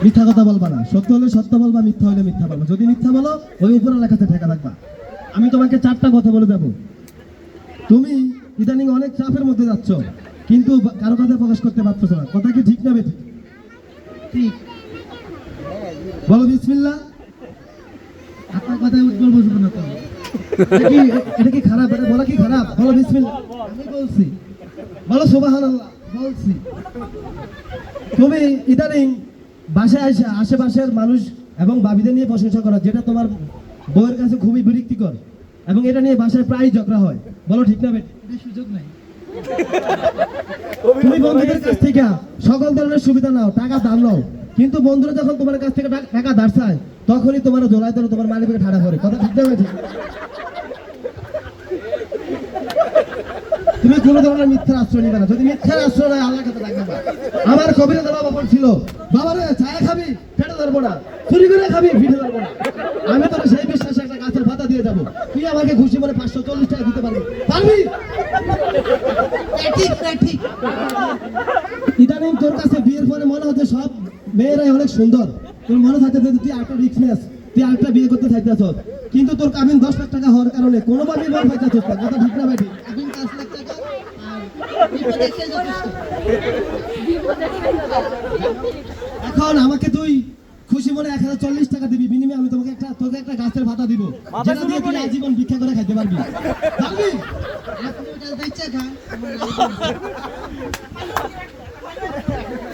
মিথ্যা কথা বলবা না, সত্য হলে সত্য বলবা, মিথ্যা হলে মিথ্যা বলবা। যদি মিথ্যা বলো ওই উপরে লেখাতে ঠেকা রাখবা। আমি তোমাকে 4টা কথা বলে দেবো। তুমি ইদানিং অনেক চাপের মধ্যে যাচ্ছ, কিন্তু কারো কাছে প্রকাশ করতে পারছো না। কথা কি ঠিক না বেঠিক? ঠিক। বলো বিসমিল্লাহ। আপনার কথায় উজ্জ্বল বসবো না তো। এটা কি খারাপ? এটা বলা কি খারাপ? বলো বিসমিল্লাহ। আমি বলছি। বলো সুবহানাল্লাহ। বলছি। তুমি ইদানিং বাসায় এসে আশেপাশের মানুষ এবং ভাবিদের নিয়ে প্রশংসা করো, যেটা তোমার বউয়ের কাছে খুবই বিরক্তিকর, এবং এটা নিয়ে বাসায় প্রায় ঝগড়া হয়। বলো ঠিক না বেঠিক? এটা সুযোগ নাই। তুমি বন্ধুদের কাছ থেকে সকল ধরনের সুবিধা নাও, টাকা দাম নাও, কিন্তু বন্ধুরা যখন তোমার কাছ থেকে টাকা ধার চায় তখনই তোমার জোলাই ধরে তোমার মালিককে ঠাড়া করে। কথা ঠিক না বেঠিক? তুমি কোনো ধরনের মিথ্যার আশ্রয় নিবে না। যদি মিথ্যার আশ্রয় নেয় আল্লাহর কাছে রাখবে না। আমার কবিরা দেওয়া বাবা ছিল, বাবারে চায় খাবি ফেটে ধরবো না, চুরি করে খাবি ফিটে ধরবো না। আমি তোর সেই বিশ্বাসে একটা গাছের পাতা দিয়ে যাবো, তুই আমাকে খুশি মনে 540 টাকা দিতে পারবি? পারবি? ঠিক না ঠিক। ইদানিং তোর কাছে বিয়ের পরে মনে হচ্ছে সব মেয়েরাই অনেক সুন্দর। তোর মনে থাকতে তুই একটা রিক্স নেস, তুই একটা বিয়ে করতে চাইতেছ, কিন্তু তোর কাবিন 10 লাখ টাকা হওয়ার কারণে কোনোভাবেই বল পাইতেছ না। কথা ঠিক না বেঠিক? আমি 5 লাখ টাকা আর বিপদ একটাই যথেষ্ট। এখন আমাকে তুই খুশি মনে 1040 টাকা দিবি, বিনিময়ে আমি তোকে একটা গাছের ভাতা দিব, যেটা দিয়ে তুই আজীবন ভিক্ষা করে খাইতে পারবি। পারবি? আপনি ওটা বেচে খান, আমার